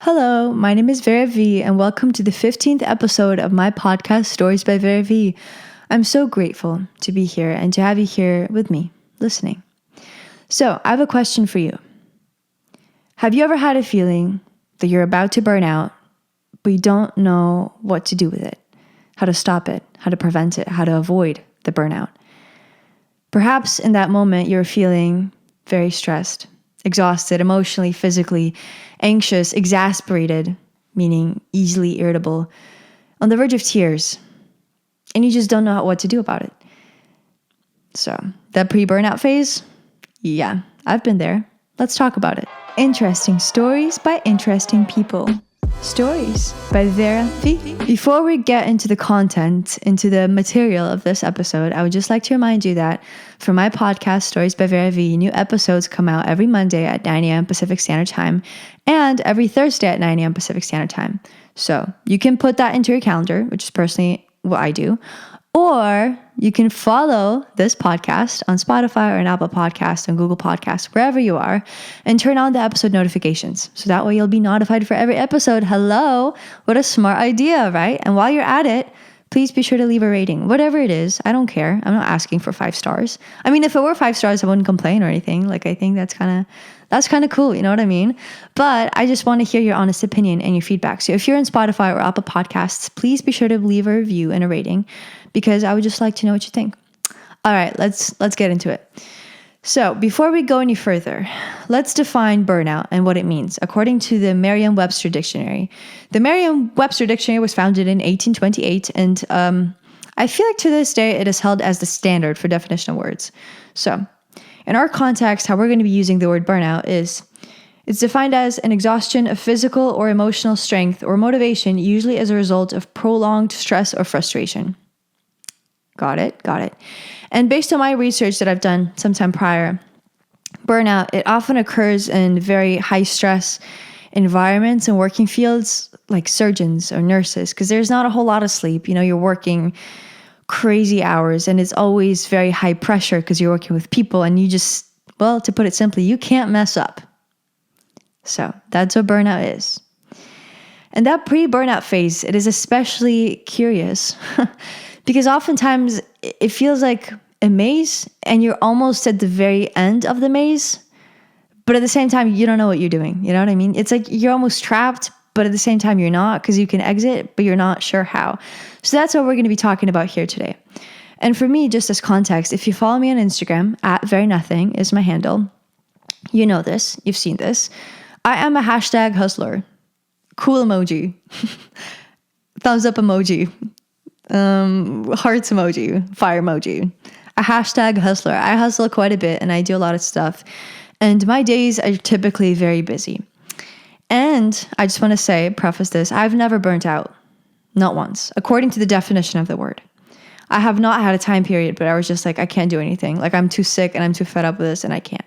Hello, my name is Vera V, and welcome to the 15th episode of my podcast, Stories by Vera V. I'm so grateful to be here and to have you here with me, listening. So, I have a question for you. Have you ever had a feeling that you're about to burn out, but you don't know what to do with it? How to stop it, how to prevent it, how to avoid the burnout? Perhaps in that moment, you're feeling very stressed, exhausted, emotionally, physically, anxious, exasperated, meaning easily irritable, on the verge of tears, and you just don't know what to do about it. So, that pre-burnout phase? Yeah, I've been there. Let's talk about it. Interesting stories by interesting people. Stories by Vera V. Before we get into the content, into the material of this episode, I would just like to remind you that for my podcast, Stories by Vera V, new episodes come out every Monday at 9 a.m. Pacific Standard Time and every Thursday at 9 a.m. Pacific Standard Time. So you can put that into your calendar, which is personally what I do, or you can follow this podcast on Spotify or an Apple Podcast, on Google Podcasts, wherever you are, and turn on the episode notifications. So that way you'll be notified for every episode. Hello, what a smart idea, right? And while you're at it, please be sure to leave a rating. Whatever it is, I don't care. I'm not asking for 5 stars. I mean, if it were 5 stars, I wouldn't complain or anything. Like, I think that's kind of cool, you know what I mean? But I just want to hear your honest opinion and your feedback. So if you're in Spotify or Apple Podcasts, please be sure to leave a review and a rating, because I would just like to know what you think. All right, let's get into it. So before we go any further, let's define burnout and what it means according to the Merriam-Webster Dictionary. The Merriam-Webster Dictionary was founded in 1828, and I feel like to this day it is held as the standard for definition of words. So in our context, how we're going to be using the word burnout is, it's defined as an exhaustion of physical or emotional strength or motivation, usually as a result of prolonged stress or frustration. Got it. And based on my research that I've done sometime prior, burnout, it often occurs in very high stress environments and working fields like surgeons or nurses, because there's not a whole lot of sleep. You know, you're working crazy hours and it's always very high pressure because you're working with people and you just, well, to put it simply, you can't mess up. So that's what burnout is. And that pre-burnout phase, it is especially curious because oftentimes it feels like a maze and you're almost at the very end of the maze, but at the same time, you don't know what you're doing. You know what I mean? It's like you're almost trapped, but at the same time, you're not, because you can exit, but you're not sure how. So that's what we're going to be talking about here today. And for me, just as context, if you follow me on Instagram, @verynothing is my handle. You know this. You've seen this. I am a hashtag hustler. Cool emoji. Thumbs up emoji. Hearts emoji. Fire emoji. A hashtag hustler. I hustle quite a bit and I do a lot of stuff. And my days are typically very busy. And I just want to preface this, I've never burnt out. Not once, according to the definition of the word. I have not had a time period, but I was just like, I can't do anything. Like, I'm too sick and I'm too fed up with this and I can't.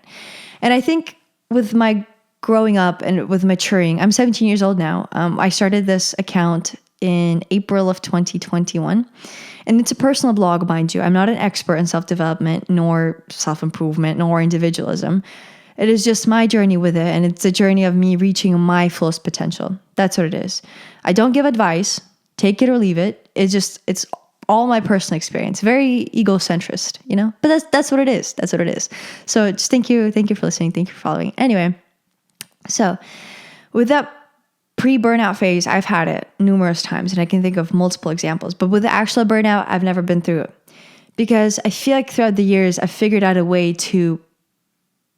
And I think with my growing up and with maturing, I'm 17 years old now. I started this account in April of 2021. And it's a personal blog, mind you. I'm not an expert in self-development, nor self-improvement, nor individualism. It is just my journey with it, and it's a journey of me reaching my fullest potential. That's what it is. I don't give advice, take it or leave it. It's all my personal experience. Very egocentrist, you know? But that's what it is. That's what it is. So just thank you for listening. Thank you for following. Anyway, so with that pre-burnout phase, I've had it numerous times, and I can think of multiple examples. But with the actual burnout, I've never been through it, because I feel like throughout the years, I've figured out a way to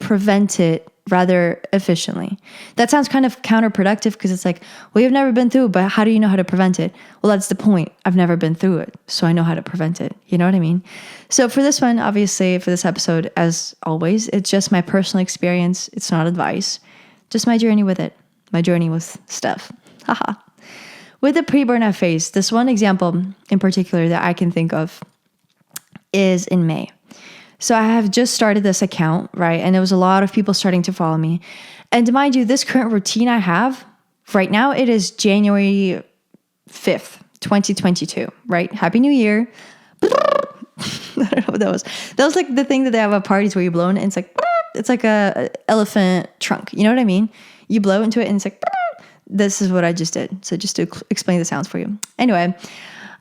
prevent it rather efficiently. That sounds kind of counterproductive, because it's like, well, you've never been through it, but how do you know how to prevent it? Well, that's the point. I've never been through it, so I know how to prevent it. You know what I mean? So for this one, obviously, for this episode, as always, it's just my personal experience. It's not advice. Just my journey with it. My journey with stuff. Haha. With the pre-burnout phase, this one example in particular that I can think of is in May. So I have just started this account, right? And there was a lot of people starting to follow me. And mind you, this current routine I have right now, it is January 5th, 2022, right? Happy New Year. I don't know what that was. That was like the thing that they have at parties where you blow in and it's like a elephant trunk. You know what I mean? You blow into it and it's like, this is what I just did. So just to explain the sounds for you. Anyway,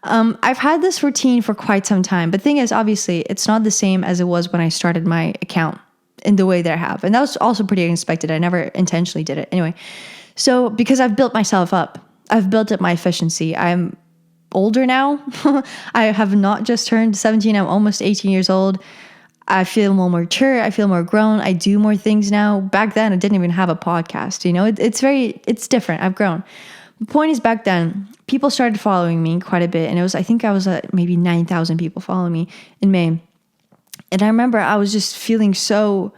I've had this routine for quite some time. But the thing is, obviously, it's not the same as it was when I started my account in the way that I have. And that was also pretty unexpected. I never intentionally did it. Anyway, so because I've built myself up, I've built up my efficiency. I'm older now. I have not just turned 17. I'm almost 18 years old. I feel more mature. I feel more grown. I do more things now. Back then, I didn't even have a podcast. It's different. I've grown. The point is, back then, people started following me quite a bit. And I think I was at maybe 9,000 people following me in May. And I remember I was just feeling so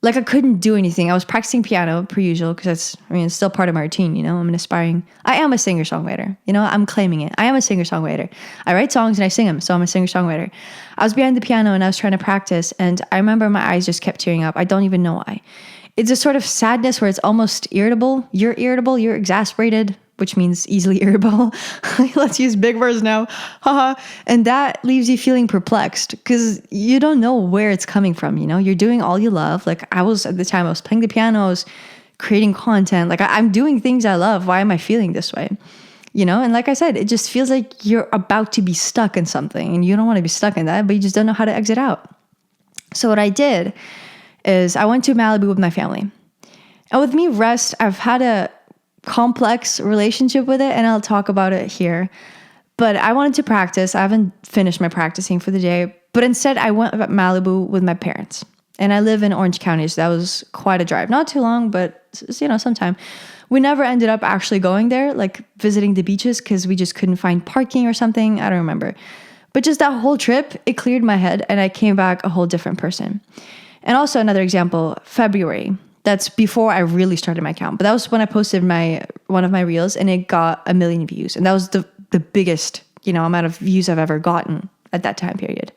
like I couldn't do anything. I was practicing piano per usual because it's still part of my routine. I am a singer-songwriter. I'm claiming it. I am a singer-songwriter. I write songs and I sing them. So I'm a singer-songwriter. I was behind the piano and I was trying to practice. And I remember my eyes just kept tearing up. I don't even know why. It's a sort of sadness where it's almost irritable. You're irritable. You're exasperated, which means easily irritable. Let's use big words now. And that leaves you feeling perplexed because you don't know where it's coming from. You're doing all you love. Like I was at the time, I was playing the piano, I was creating content. Like I'm doing things I love. Why am I feeling this way? And like I said, it just feels like you're about to be stuck in something and you don't want to be stuck in that, but you just don't know how to exit out. So what I did is I went to Malibu with my family. And with me, rest, I've had a complex relationship with it, and I'll talk about it here. But I wanted to practice. I haven't finished my practicing for the day, but instead I went to Malibu with my parents. And I live in Orange County, so that was quite a drive. Not too long, but sometime. We never ended up actually going there, like visiting the beaches, because we just couldn't find parking or something. I don't remember. But just that whole trip, it cleared my head, and I came back a whole different person. And also another example, February. That's before I really started my account. But that was when I posted one of my reels and it got 1 million views. And that was the biggest, amount of views I've ever gotten at that time period.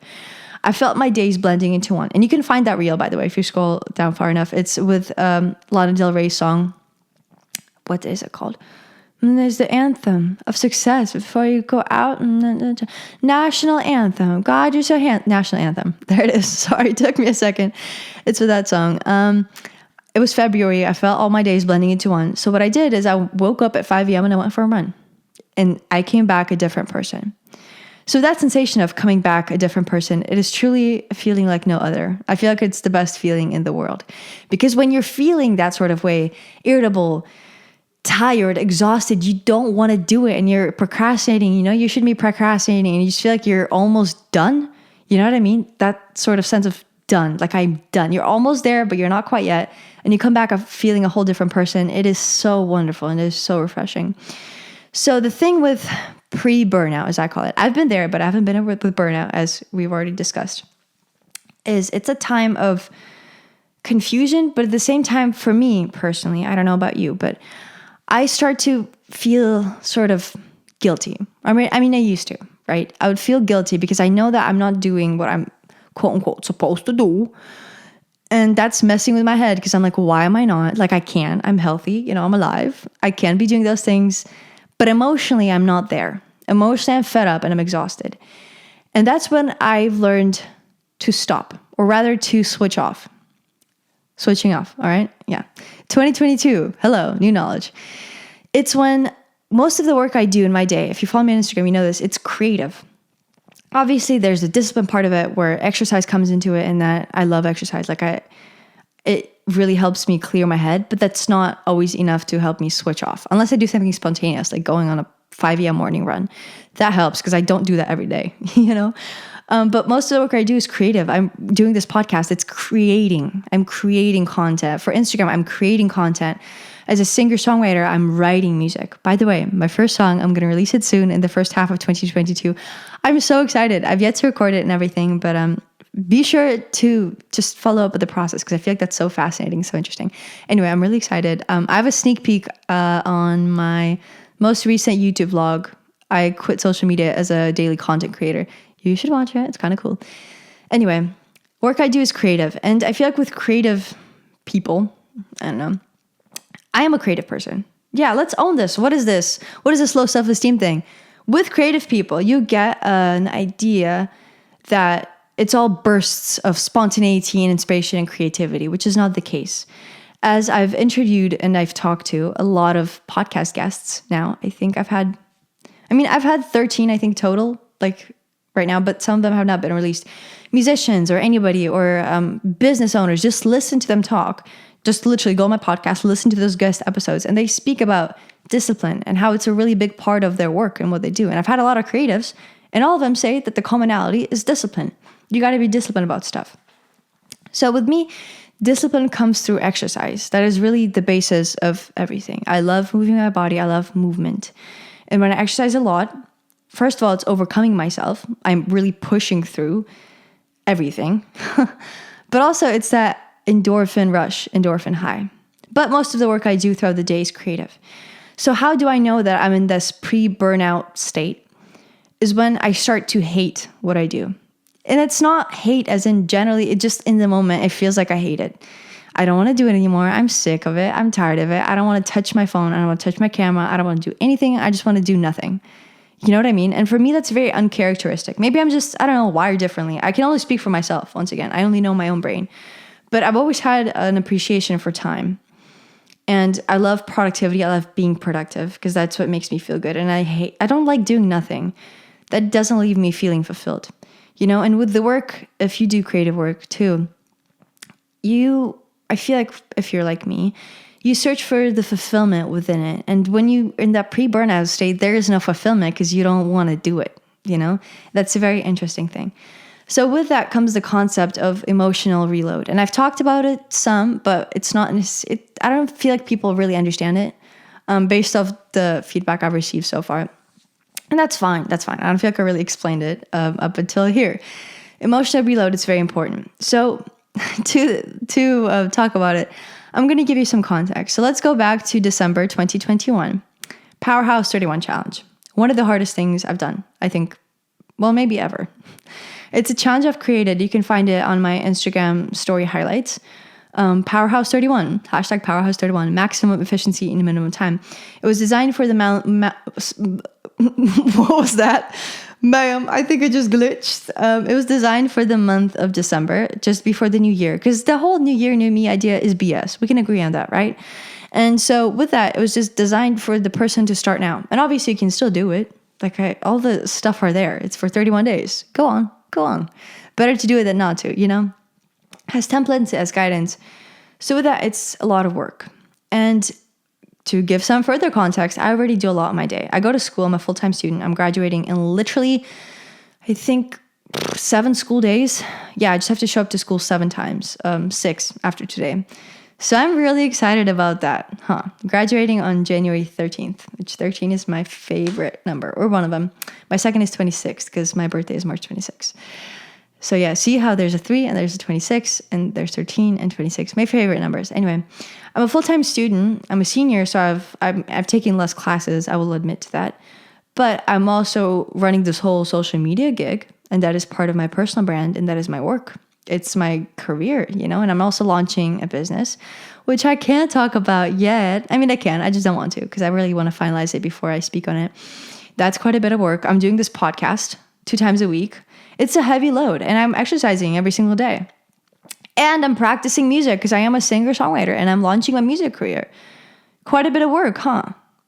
I felt my days blending into one. And you can find that reel, by the way, if you scroll down far enough. It's with Lana Del Rey's song. What is it called? And there's the anthem of success before you go out. National anthem. God, you're so national anthem. There it is. Sorry, it took me a second. It's with that song. It was February. I felt all my days blending into one. So what I did is I woke up at 5 a.m. and I went for a run. And I came back a different person. So that sensation of coming back a different person, it is truly a feeling like no other. I feel like it's the best feeling in the world. Because when you're feeling that sort of way, irritable, tired, exhausted, you don't want to do it and you're procrastinating. You shouldn't be procrastinating and you just feel like you're almost done. You know what I mean? That sort of sense of done, like I'm done. You're almost there, but you're not quite yet. And you come back feeling a whole different person. It is so wonderful and it is so refreshing. So the thing with pre-burnout, as I call it, I've been there, but I haven't been with burnout, as we've already discussed, is it's a time of confusion, but at the same time, for me personally, I don't know about you, but I start to feel sort of guilty. I used to, right? I would feel guilty because I know that I'm not doing what I'm quote unquote supposed to do. And that's messing with my head because I'm like, why am I not? Like I can, I'm healthy, I'm alive. I can be doing those things, but emotionally I'm not there. Emotionally I'm fed up and I'm exhausted. And that's when I've learned to stop, or rather to switch off. Switching off, all right? Yeah. 2022, hello, new knowledge. It's when most of the work I do in my day, if you follow me on Instagram, you know this, it's creative. Obviously, there's a discipline part of it where exercise comes into it, and that I love exercise. It really helps me clear my head, but that's not always enough to help me switch off. Unless I do something spontaneous, like going on a 5 a.m. morning run. That helps because I don't do that every day, But most of the work I do is creative. I'm doing this podcast. It's creating. I'm creating content. For Instagram, I'm creating content. As a singer-songwriter, I'm writing music. By the way, my first song, I'm going to release it soon in the first half of 2022. I'm so excited. I've yet to record it and everything, but be sure to just follow up with the process because I feel like that's so fascinating, so interesting. Anyway, I'm really excited. I have a sneak peek on my most recent YouTube vlog. I quit social media as a daily content creator. You should watch it. It's kind of cool. Anyway, work I do is creative. And I feel like with creative people, I don't know, I am a creative person. Yeah, let's own this. What is this? What is this low self-esteem thing? With creative people, you get an idea that it's all bursts of spontaneity and inspiration and creativity, which is not the case. as I've interviewed and I've talked to a lot of podcast guests now, I've had 13, I think, total, like right now, but some of them have not been released. Musicians or anybody or business owners, just listen to them talk. Just literally go on my podcast, listen to those guest episodes, and they speak about discipline and how it's a really big part of their work and what they do. And I've had a lot of creatives, and all of them say that the commonality is discipline. You got to be disciplined about stuff. So with me, discipline comes through exercise. That is really the basis of everything. I love moving my body. I love movement. And when I exercise a lot, first of all, it's overcoming myself. I'm really pushing through everything. But also it's that endorphin rush, endorphin high. But most of the work I do throughout the day is creative. So how do I know that I'm in this pre-burnout state? Is when I start to hate what I do. And it's not hate as in generally, it just in the moment, it feels like I hate it. I don't want to do it anymore. I'm sick of it. I'm tired of it. I don't want to touch my phone. I don't want to touch my camera. I don't want to do anything. I just want to do nothing. You know what I mean? And for me, that's very uncharacteristic. Maybe I'm just, I don't know, wired differently. I can only speak for myself. Once again, I only know my own brain. But I've always had an appreciation for time. And I love productivity. I love being productive because that's what makes me feel good. And I don't like doing nothing. That doesn't leave me feeling fulfilled. You know, and with the work, if you do creative work too, I feel like if you're like me, you search for the fulfillment within it. And when you in that pre-burnout state, there is no fulfillment because you don't want to do it. You know, that's a very interesting thing. So with that comes the concept of emotional reload. And I've talked about it some, but it's not, I don't feel like people really understand it based off the feedback I've received so far. And that's fine. That's fine. I don't feel like I really explained it up until here. Emotional reload is very important. So to talk about it, I'm going to give you some context. So let's go back to December 2021. Powerhouse 31 Challenge. One of the hardest things I've done, I think, well, maybe ever. It's a challenge I've created. You can find it on my Instagram story highlights. Powerhouse 31, hashtag Powerhouse 31, maximum efficiency in minimum time. It was designed for the what was that? Ma'am, I think it just glitched. It was designed for the month of December, just before the new year, because the whole new year, new me idea is BS. We can agree on that, right? And so with that, it was just designed for the person to start now. And obviously you can still do it. Like all the stuff are there. It's for 31 days. Go on. Better to do it than not to, you know? Has templates, has guidance. So with that, it's a lot of work. And to give some further context, I already do a lot in my day. I go to school. I'm a full-time student. I'm graduating in literally, I think, 7 school days. Yeah, I just have to show up to school 7 times, 6 after today. So I'm really excited about that. Graduating on January 13th, which 13 is my favorite number, or one of them. My second is 26 because my birthday is March 26th. So yeah, see how there's a 3 and there's a 26 and there's 13 and 26. My favorite numbers. Anyway, I'm a full-time student. I'm a senior, so I've taken less classes. I will admit to that. But I'm also running this whole social media gig, and that is part of my personal brand, and that is my work. It's my career, you know, and I'm also launching a business, which I can't talk about yet. I mean, I can, I just don't want to because I really want to finalize it before I speak on it. That's quite a bit of work. I'm doing this podcast 2 times a week. It's a heavy load, and I'm exercising every single day. And I'm practicing music because I am a singer-songwriter and I'm launching my music career. Quite a bit of work,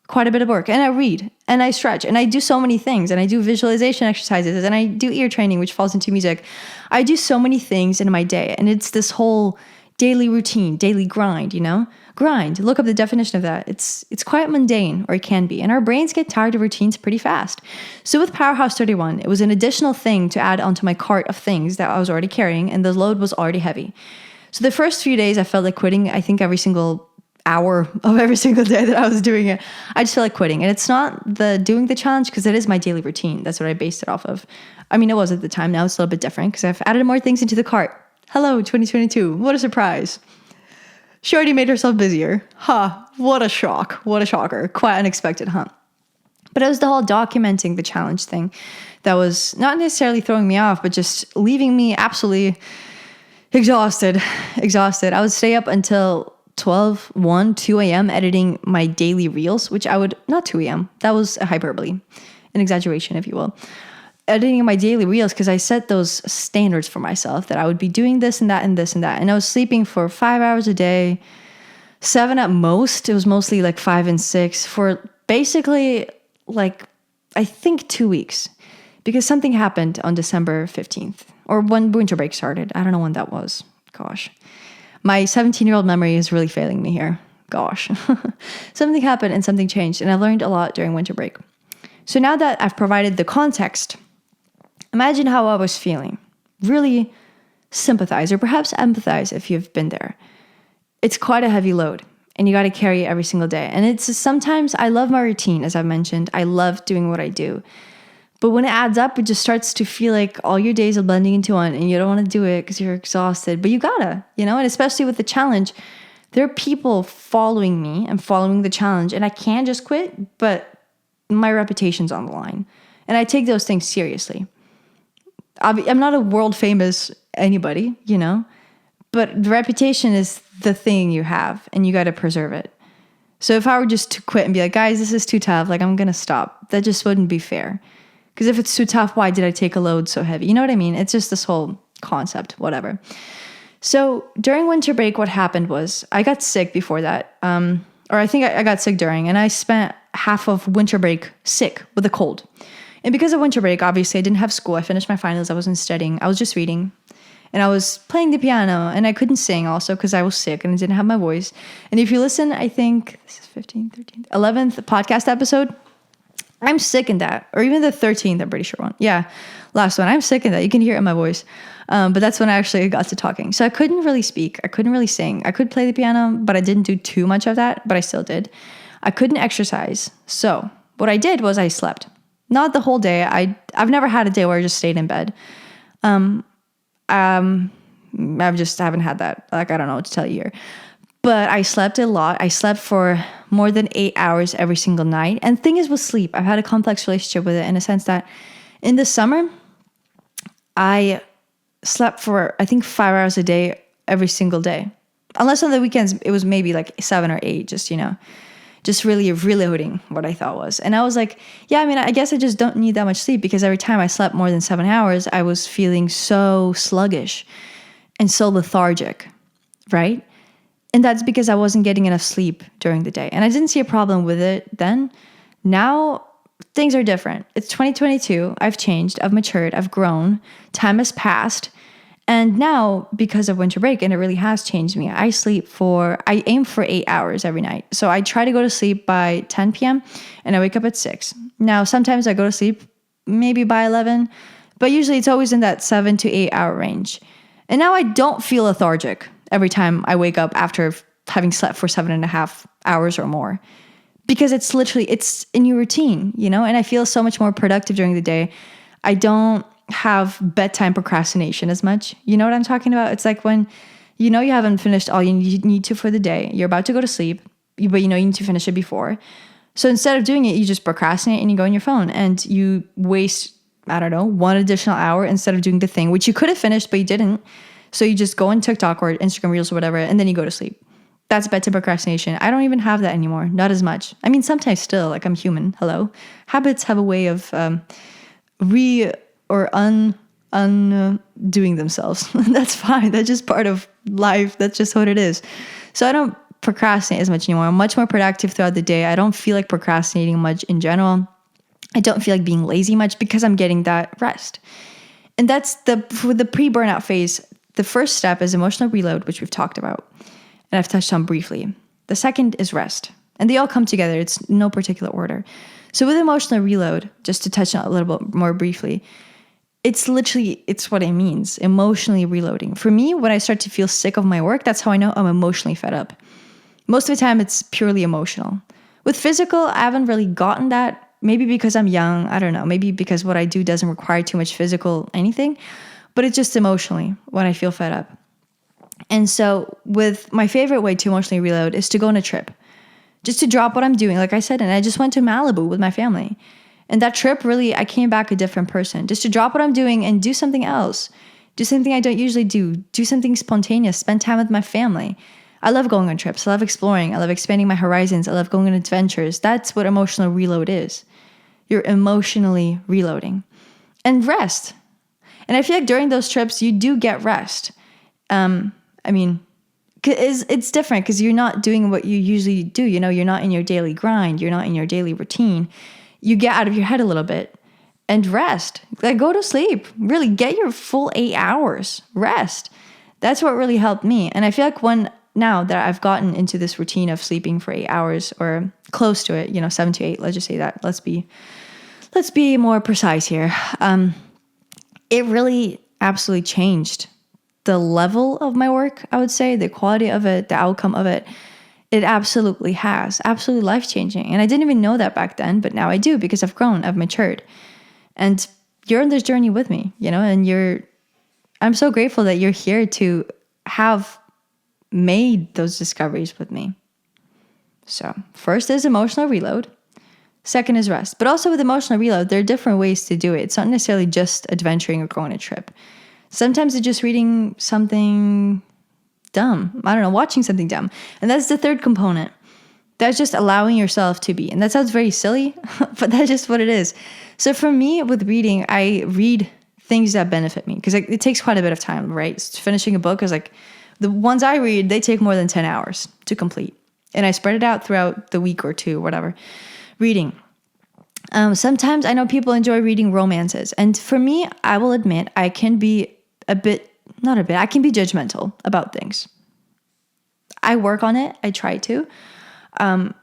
Quite a bit of work. And I read and I stretch and I do so many things, and I do visualization exercises and I do ear training, which falls into music. I do so many things in my day, and it's this whole daily routine, daily grind, you know? Grind. Look up the definition of that. It's quite mundane, or it can be. And our brains get tired of routines pretty fast. So with Powerhouse 31, it was an additional thing to add onto my cart of things that I was already carrying, and the load was already heavy. So the first few days I felt like quitting, I think every single hour of every single day that I was doing it. I just feel like quitting. And it's not the doing the challenge because it is my daily routine. That's what I based it off of. I mean, it was at the time. Now it's a little bit different because I've added more things into the cart. Hello, 2022. What a surprise. She already made herself busier. What a shock. What a shocker. Quite unexpected, But it was the whole documenting the challenge thing that was not necessarily throwing me off, but just leaving me absolutely exhausted. I would stay up until 12, 1, 2 a.m. editing my daily reels, which not 2 a.m. That was a hyperbole, an exaggeration, if you will. Editing my daily reels because I set those standards for myself that I would be doing this and that and this and that. And I was sleeping for 5 hours a day, 7 at most. It was mostly like 5 and 6 for basically like, I think 2 weeks, because something happened on December 15th or when winter break started. I don't know when that was. Gosh, my 17-year-old memory is really failing me here. Gosh, something happened and something changed, and I learned a lot during winter break. So now that I've provided the context, imagine how I was feeling. Really sympathize, or perhaps empathize if you've been there. It's quite a heavy load, and you got to carry it every single day. And it's sometimes I love my routine, as I've mentioned. I love doing what I do. But when it adds up, it just starts to feel like all your days are blending into one, and you don't want to do it because you're exhausted. But you gotta, and especially with the challenge, there are people following me and following the challenge, and I can't just quit, but my reputation's on the line. And I take those things seriously. I'm not a world famous anybody, but the reputation is the thing you have, and you got to preserve it. So if I were just to quit and be like, guys, this is too tough, like I'm going to stop, that just wouldn't be fair. Because if it's too tough, why did I take a load so heavy? You know what I mean? It's just this whole concept, whatever. So during winter break, what happened was I got sick before that. Or I think I got sick during, and I spent half of winter break sick with a cold. And because of winter break, obviously I didn't have school. I finished my finals. I wasn't studying. I was just reading. And I was playing the piano, and I couldn't sing also because I was sick and I didn't have my voice. And if you listen, I think this is 15th, 13th, 11th podcast episode, I'm sick in that. Or even the 13th, I'm pretty sure one. Yeah, last one. I'm sick in that. You can hear it in my voice. But that's when I actually got to talking. So I couldn't really speak. I couldn't really sing. I could play the piano, but I didn't do too much of that, but I still did. I couldn't exercise. So what I did was I slept. Not the whole day. I've never had a day where I just stayed in bed. I just haven't had that. Like, I don't know what to tell you here. But I slept a lot. I slept for more than 8 hours every single night. And the thing is with sleep, I've had a complex relationship with it in a sense that in the summer, I slept for, I think, 5 hours a day every single day. Unless on the weekends, it was maybe like 7 or 8, just really reloading what I thought was. And I was like, yeah, I guess I just don't need that much sleep, because every time I slept more than 7 hours, I was feeling so sluggish and so lethargic, right? And that's because I wasn't getting enough sleep during the day. And I didn't see a problem with it then. Now, things are different. It's 2022. I've changed. I've matured. I've grown. Time has passed. And now, because of winter break, and it really has changed me, I aim for 8 hours every night. So I try to go to sleep by 10 p.m. and I wake up at 6. Now, sometimes I go to sleep maybe by 11, but usually it's always in that 7 to 8 hour range. And now I don't feel lethargic every time I wake up after having slept for 7.5 hours or more, because it's in your routine, and I feel so much more productive during the day. I don't have bedtime procrastination as much. You know what I'm talking about? It's like when you haven't finished all you need to for the day. You're about to go to sleep, but you need to finish it before. So instead of doing it, you just procrastinate and you go on your phone and you waste, I don't know, 1 additional hour instead of doing the thing, which you could have finished, but you didn't. So you just go on TikTok or Instagram Reels or whatever, and then you go to sleep. That's bedtime procrastination. I don't even have that anymore. Not as much. Sometimes still, like I'm human. Hello. Habits have a way of undoing themselves. That's fine. That's just part of life. That's just what it is. So I don't procrastinate as much anymore. I'm much more productive throughout the day. I don't feel like procrastinating much in general. I don't feel like being lazy much because I'm getting that rest. And that's for the pre-burnout phase. The first step is emotional reload, which we've talked about and I've touched on briefly. The second is rest. And they all come together. It's no particular order. So with emotional reload, just to touch on it a little bit more briefly, it's what it means, emotionally reloading. For me, when I start to feel sick of my work, that's how I know I'm emotionally fed up. Most of the time, it's purely emotional. With physical, I haven't really gotten that. Maybe because I'm young, I don't know. Maybe because what I do doesn't require too much physical anything. But it's just emotionally when I feel fed up. And so with my favorite way to emotionally reload is to go on a trip. Just to drop what I'm doing, like I said. And I just went to Malibu with my family. And that trip, really, I came back a different person. Just to drop what I'm doing and do something else. Do something I don't usually do. Do something spontaneous. Spend time with my family. I love going on trips. I love exploring. I love expanding my horizons. I love going on adventures. That's what emotional reload is. You're emotionally reloading. And rest. And I feel like during those trips, you do get rest. Because It's different because you're not doing what you usually do. You're not in your daily grind. You're not in your daily routine. You get out of your head a little bit and rest. Like, go to sleep. Really get your full 8 hours rest. That's what really helped me. And I feel like now that I've gotten into this routine of sleeping for 8 hours or close to it, 7 to 8, let's just say that. Let's be more precise here. It really absolutely changed the level of my work, I would say, the quality of it, the outcome of it. It absolutely has. Absolutely life-changing. And I didn't even know that back then, but now I do because I've grown, I've matured. And you're on this journey with me, and I'm so grateful that you're here to have made those discoveries with me. So first is emotional reload. Second is rest. But also with emotional reload, there are different ways to do it. It's not necessarily just adventuring or going on a trip. Sometimes it's just reading something dumb. I don't know, watching something dumb. And that's the third component. That's just allowing yourself to be. And that sounds very silly, but that's just what it is. So for me, with reading, I read things that benefit me because it takes quite a bit of time, right? Finishing a book is like, the ones I read, they take more than 10 hours to complete. And I spread it out throughout the week or two, whatever, reading. Sometimes I know people enjoy reading romances. And for me, I will admit, I can be I can be judgmental about things. I work on it. I try to. I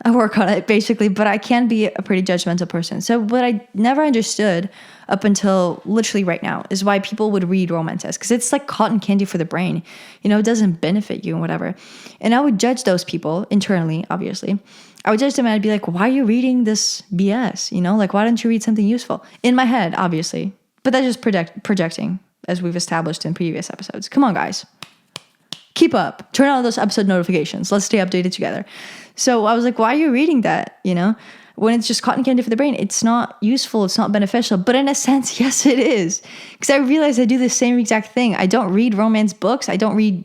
work on it basically, but I can be a pretty judgmental person. So what I never understood up until literally right now is why people would read romances, because it's like cotton candy for the brain. It doesn't benefit you and whatever. And I would judge those people internally, obviously. I would judge them and I'd be like, why are you reading this BS? Like, why don't you read something useful? In my head, obviously. But that's just projecting, as we've established in previous episodes. Come on, guys. Keep up. Turn on those episode notifications. Let's stay updated together. So I was like, why are you reading that? When it's just cotton candy for the brain, it's not useful. It's not beneficial. But in a sense, yes, it is. Because I realized I do the same exact thing. I don't read romance books. I don't read,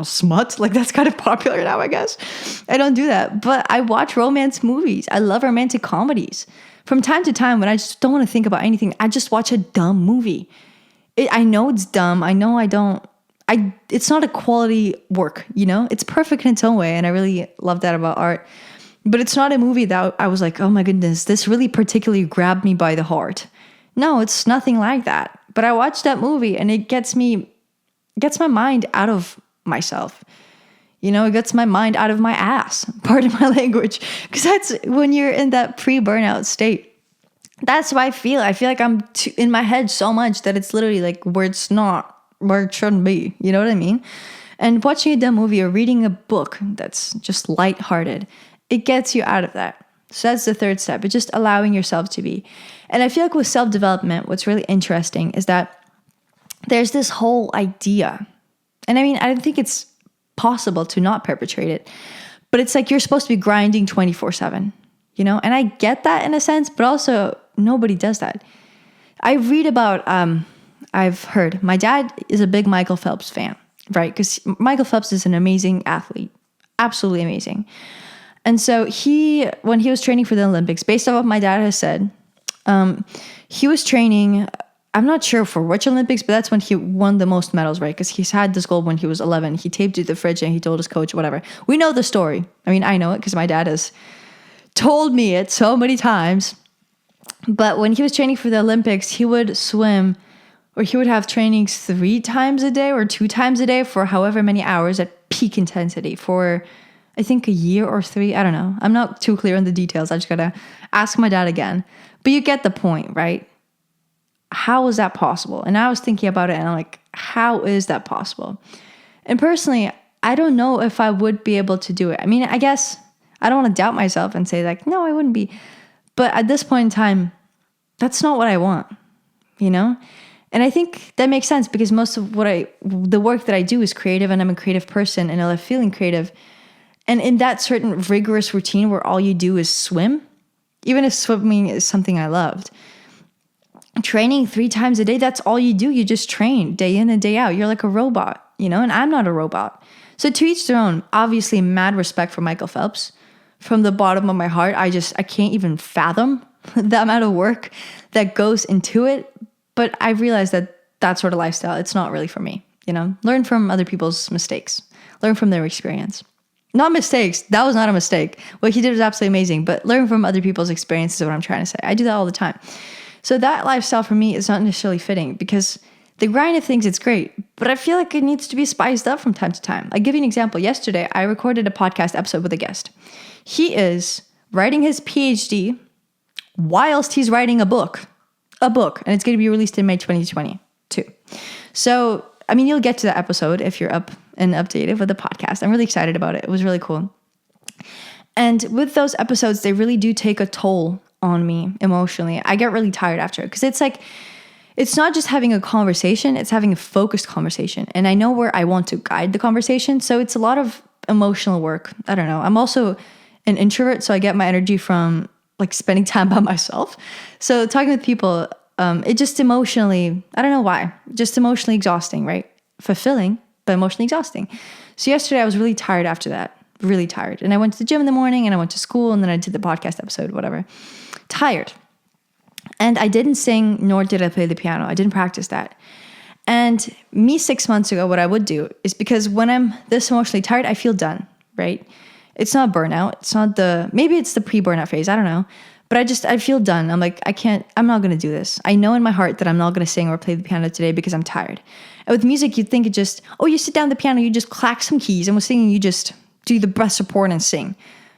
smut. Like, that's kind of popular now, I guess. I don't do that. But I watch romance movies. I love romantic comedies. From time to time, when I just don't want to think about anything, I just watch a dumb movie. I know it's dumb. I know it's not a quality work, It's perfect in its own way, and I really love that about art. But it's not a movie that I was like, oh my goodness, this really particularly grabbed me by the heart. No, it's nothing like that. But I watched that movie, and it gets my mind out of myself. It gets my mind out of my ass, pardon my language. Because that's when you're in that pre-burnout state. That's what I feel. I feel like I'm in my head so much that it's literally like where it shouldn't be. You know what I mean? And watching a dumb movie or reading a book that's just lighthearted, it gets you out of that. So that's the third step. It's just allowing yourself to be. And I feel like with self-development, what's really interesting is that there's this whole idea. And I mean, I don't think it's possible to not perpetrate it, but it's like you're supposed to be grinding 24/7, And I get that in a sense, but also nobody does that. I read about, I've heard, my dad is a big Michael Phelps fan, right? Because Michael Phelps is an amazing athlete, absolutely amazing. And so when he was training for the Olympics, based on what my dad has said, he was training, I'm not sure for which Olympics, but that's when he won the most medals, right? Because he's had this gold when he was 11. He taped it to the fridge and he told his coach, whatever. We know the story. I mean, I know it because my dad has told me it so many times. But when he was training for the Olympics, he would swim, or he would have trainings 3 times a day or 2 times a day for however many hours at peak intensity for, I think, a year or 3. I don't know. I'm not too clear on the details. I just got to ask my dad again. But you get the point, right? How is that possible? And I was thinking about it and I'm like, how is that possible? And personally, I don't know if I would be able to do it. I mean, I guess I don't want to doubt myself and say like, no, I wouldn't be. But at this point in time, that's not what I want, And I think that makes sense because most of the work that I do is creative, and I'm a creative person and I love feeling creative. And in that certain rigorous routine where all you do is swim, even if swimming is something I loved, training 3 times a day, that's all you do. You just train day in and day out. You're like a robot, and I'm not a robot. So to each their own. Obviously, mad respect for Michael Phelps. From the bottom of my heart, I can't even fathom the amount of work that goes into it. But I realized that sort of lifestyle, it's not really for me. learn from other people's mistakes, learn from their experience. Not mistakes. That was not a mistake. What he did was absolutely amazing, but learn from other people's experiences is what I'm trying to say. I do that all the time. So that lifestyle for me is not necessarily fitting because the grind of things, it's great, but I feel like it needs to be spiced up from time to time. I'll give you an example. Yesterday, I recorded a podcast episode with a guest. He is writing his PhD whilst he's writing a book, and it's going to be released in May 2022. So, you'll get to that episode if you're up and updated with the podcast. I'm really excited about it. It was really cool. And with those episodes, they really do take a toll on me emotionally. I get really tired after it because it's like, it's not just having a conversation, it's having a focused conversation. And I know where I want to guide the conversation. So it's a lot of emotional work. I don't know. I'm also an introvert, so I get my energy from like spending time by myself. So talking with people, it just emotionally, I don't know why, just emotionally exhausting, right? Fulfilling, but emotionally exhausting. So yesterday I was really tired after that, really tired. And I went to the gym in the morning and I went to school and then I did the podcast episode, whatever. Tired. And I didn't sing, nor did I play the piano. I didn't practice that. And me 6 months ago, what I would do is because when I'm this emotionally tired, I feel done, right? It's not burnout. It's not maybe it's the pre-burnout phase. I don't know. But I feel done. I'm like, I'm not going to do this. I know in my heart that I'm not going to sing or play the piano today because I'm tired. And with music, you'd think you sit down at the piano, you just clack some keys. And with singing, you just do the breath support and sing,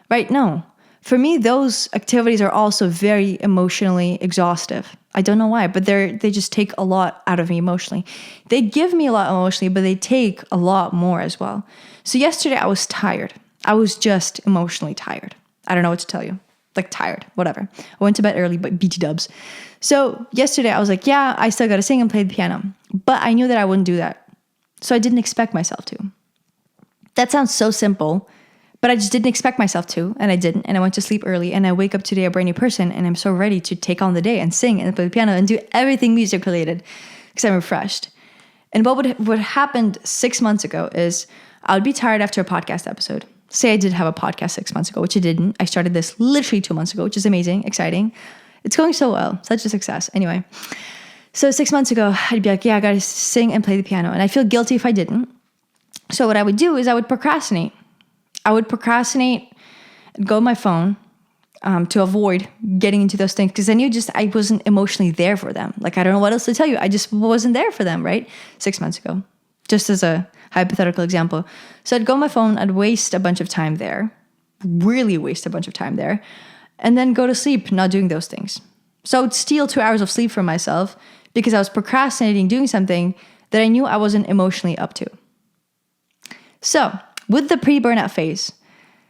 right? No. For me, those activities are also very emotionally exhaustive. I don't know why, but they just take a lot out of me emotionally. They give me a lot emotionally, but they take a lot more as well. So yesterday I was tired. I was just emotionally tired. I don't know what to tell you. Like tired, whatever. I went to bed early, but BT dubs. So yesterday I was like, yeah, I still got to sing and play the piano. But I knew that I wouldn't do that. So I didn't expect myself to. That sounds so simple, but I just didn't expect myself to, and I didn't. And I went to sleep early, and I wake up today a brand new person, and I'm so ready to take on the day and sing and play the piano and do everything music related because I'm refreshed. And what happened 6 months ago is I would be tired after a podcast episode. Say I did have a podcast 6 months ago, which I didn't. I started this literally 2 months ago, which is amazing, exciting. It's going so well, such a success. Anyway, so 6 months ago, I'd be like, yeah, I got to sing and play the piano. And I feel guilty if I didn't. So what I would do is I would procrastinate. And go on my phone to avoid getting into those things because I wasn't emotionally there for them. Like, I don't know what else to tell you. I just wasn't there for them, right? 6 months ago, just as a hypothetical example. So I'd go on my phone, I'd waste a bunch of time there, really waste a bunch of time there, and then go to sleep not doing those things. So I would steal 2 hours of sleep from myself because I was procrastinating doing something that I knew I wasn't emotionally up to. So with the pre-burnout phase,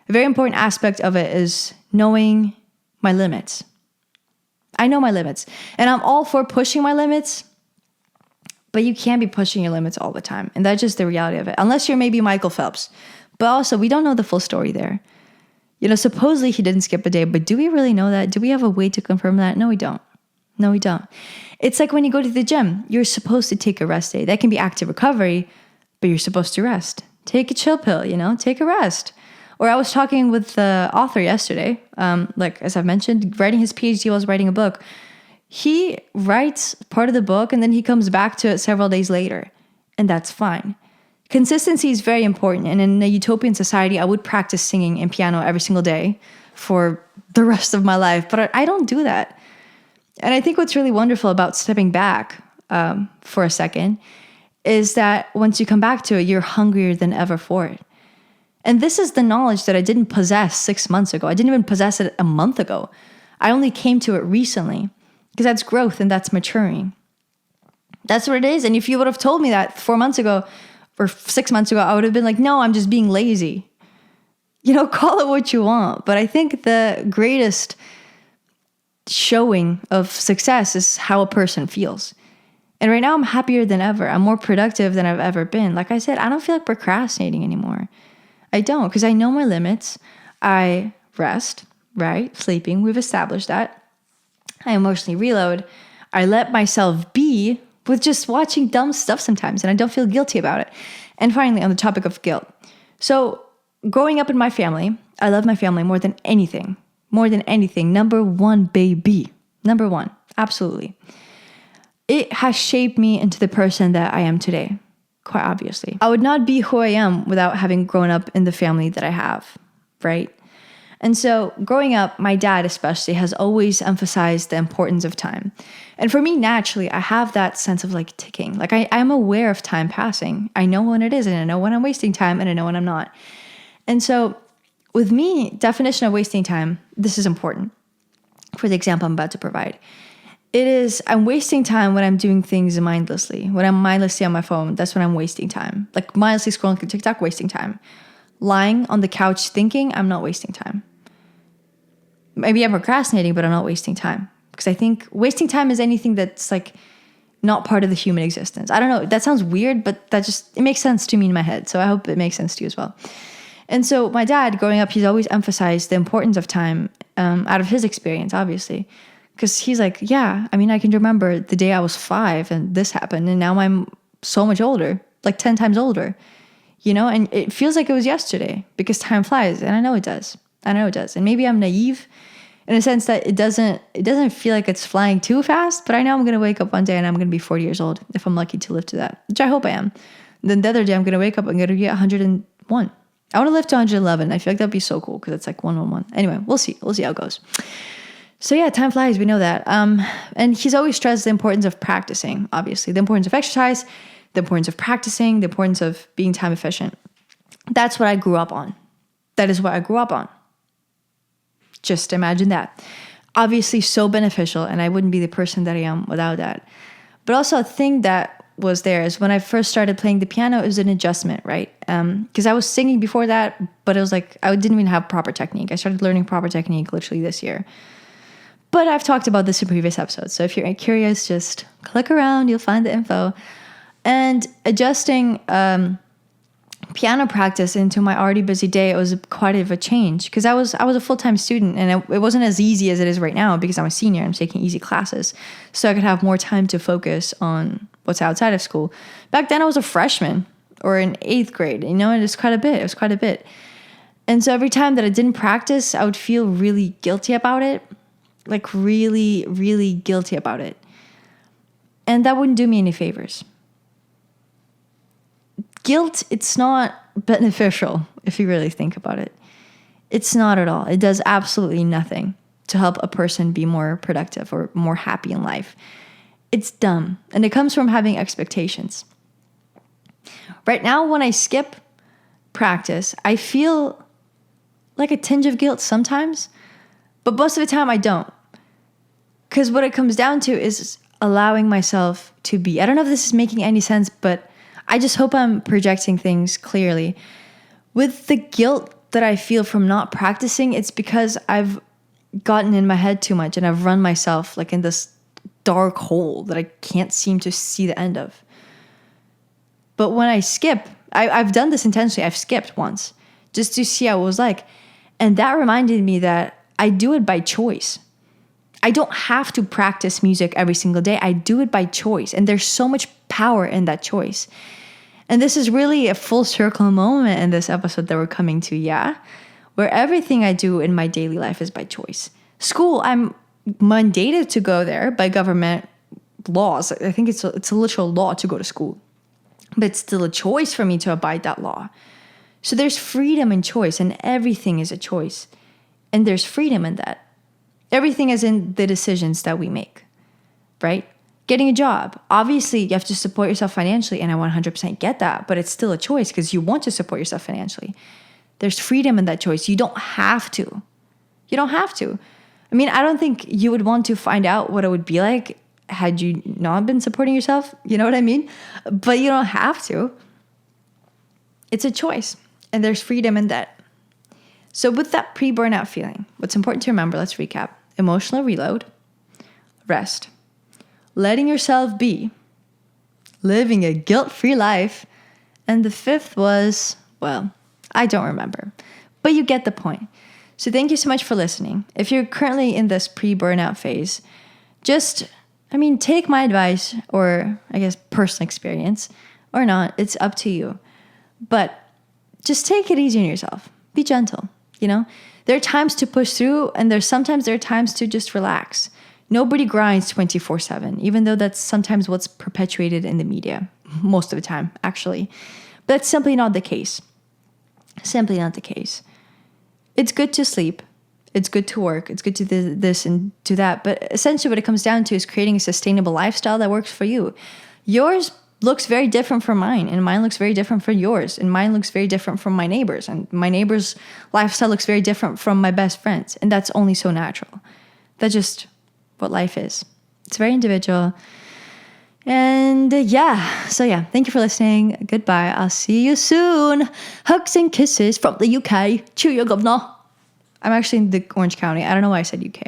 a very important aspect of it is knowing my limits. I know my limits, and I'm all for pushing my limits, but you can't be pushing your limits all the time. And that's just the reality of it. Unless you're maybe Michael Phelps. But also, we don't know the full story there. Supposedly he didn't skip a day, but do we really know that? Do we have a way to confirm that? No, we don't. It's like when you go to the gym, you're supposed to take a rest day. That can be active recovery, but you're supposed to rest. Take a chill pill, take a rest. Or I was talking with the author yesterday, as I've mentioned, writing his PhD while writing a book. He writes part of the book and then he comes back to it several days later. And that's fine. Consistency is very important. And in a utopian society, I would practice singing and piano every single day for the rest of my life. But I don't do that. And I think what's really wonderful about stepping back for a second is that once you come back to it, you're hungrier than ever for it. And this is the knowledge that I didn't possess 6 months ago. I didn't even possess it a month ago. I only came to it recently. Because that's growth and that's maturing. That's what it is. And if you would have told me that 4 months ago or 6 months ago, I would have been like, no, I'm just being lazy. Call it what you want. But I think the greatest showing of success is how a person feels. And right now I'm happier than ever. I'm more productive than I've ever been. Like I said, I don't feel like procrastinating anymore. I don't, because I know my limits. I rest, right? Sleeping, we've established that. I emotionally reload. I let myself be with just watching dumb stuff sometimes, and I don't feel guilty about it. And finally, on the topic of guilt. So growing up in my family, I love my family more than anything. Number one, baby. Number one, absolutely. It has shaped me into the person that I am today. quite obviously. I would not be who I am without having grown up in the family that I have, right? And so growing up, my dad especially has always emphasized the importance of time. And for me, naturally, I have that sense of like ticking. Like I'm aware of time passing. I know when it is, and I know when I'm wasting time, and I know when I'm not. And so with me, definition of wasting time, this is important for the example I'm about to provide. It is, I'm wasting time when I'm doing things mindlessly. When I'm mindlessly on my phone, that's when I'm wasting time. Like mindlessly scrolling through TikTok, wasting time. Lying on the couch thinking, I'm not wasting time. Maybe I'm procrastinating, but I'm not wasting time. Because I think wasting time is anything that's like not part of the human existence. I don't know. That sounds weird, but it makes sense to me in my head. So I hope it makes sense to you as well. And so my dad, growing up, he's always emphasized the importance of time out of his experience, obviously. Because he's like, yeah, I mean, I can remember the day I was 5 and this happened. And now I'm so much older, like 10 times older, and it feels like it was yesterday because time flies. And I know it does. And maybe I'm naive in a sense that it doesn't feel like it's flying too fast, but I know I'm going to wake up one day and I'm going to be 40 years old if I'm lucky to live to that, which I hope I am. And then the other day I'm going to wake up and I'm going to get 101. I want to live to 111. I feel like that'd be so cool because it's like 111. Anyway, we'll see how it goes. So yeah, time flies. We know that. And he's always stressed the importance of practicing, obviously, the importance of exercise, the importance of practicing, the importance of being time efficient. That's what I grew up on. That is what I grew up on. Just imagine that. Obviously so beneficial, and I wouldn't be the person that I am without that. But also a thing that was there is when I first started playing the piano, it was an adjustment, right? Because I was singing before that, but it was like I didn't even have proper technique. I started learning proper technique literally this year. But I've talked about this in previous episodes. So if you're curious, just click around, you'll find the info. And adjusting piano practice into my already busy day, it was quite a change because I was a full-time student, and it wasn't as easy as it is right now because I'm a senior. I'm taking easy classes, so I could have more time to focus on what's outside of school. Back then, I was a freshman or in 8th grade. And it was quite a bit. And so every time that I didn't practice, I would feel really guilty about it, like really, really guilty about it, and that wouldn't do me any favors. Guilt, it's not beneficial if you really think about it. It's not at all. It does absolutely nothing to help a person be more productive or more happy in life. It's dumb. And it comes from having expectations. Right now, when I skip practice, I feel like a tinge of guilt sometimes, but most of the time I don't. Because what it comes down to is allowing myself to be. I don't know if this is making any sense, but I just hope I'm projecting things clearly. With the guilt that I feel from not practicing, it's because I've gotten in my head too much and I've run myself like in this dark hole that I can't seem to see the end of. But when I skip, I've done this intentionally. I've skipped once just to see how it was like. And that reminded me that I do it by choice. I don't have to practice music every single day. I do it by choice. And there's so much power in that choice. And this is really a full circle moment in this episode that we're coming to, where everything I do in my daily life is by choice. School, I'm mandated to go there by government laws. I think it's a literal law to go to school. But it's still a choice for me to abide that law. So there's freedom in choice, and everything is a choice. And there's freedom in that. Everything is in the decisions that we make, right? Getting a job. Obviously, you have to support yourself financially, and I 100% get that, but it's still a choice because you want to support yourself financially. There's freedom in that choice. You don't have to. You don't have to. I mean, I don't think you would want to find out what it would be like had you not been supporting yourself. You know what I mean? But you don't have to. It's a choice, and there's freedom in that. So with that pre-burnout feeling, what's important to remember, let's recap. Emotional reload, rest, letting yourself be, living a guilt-free life, and the 5th was, well, I don't remember, but you get the point. So thank you so much for listening. If you're currently in this pre-burnout phase, take my advice, or I guess personal experience, or not, it's up to you. But just take it easy on yourself. Be gentle, There are times to push through, and there are times to just relax. Nobody grinds 24/7, even though that's sometimes what's perpetuated in the media. most of the time, actually. But that's simply not the case. Simply not the case. It's good to sleep. It's good to work. It's good to do this and do that. But essentially what it comes down to is creating a sustainable lifestyle that works for you. Yours looks very different from mine, and mine looks very different from yours, and mine looks very different from my neighbors, and my neighbor's lifestyle looks very different from my best friend's, and that's only so natural. That's just what life is. It's very individual. And thank you for listening. Goodbye. I'll see you soon. Hugs and kisses from the UK. Cheerio, governor. I'm actually in the Orange County. I don't know why I said UK.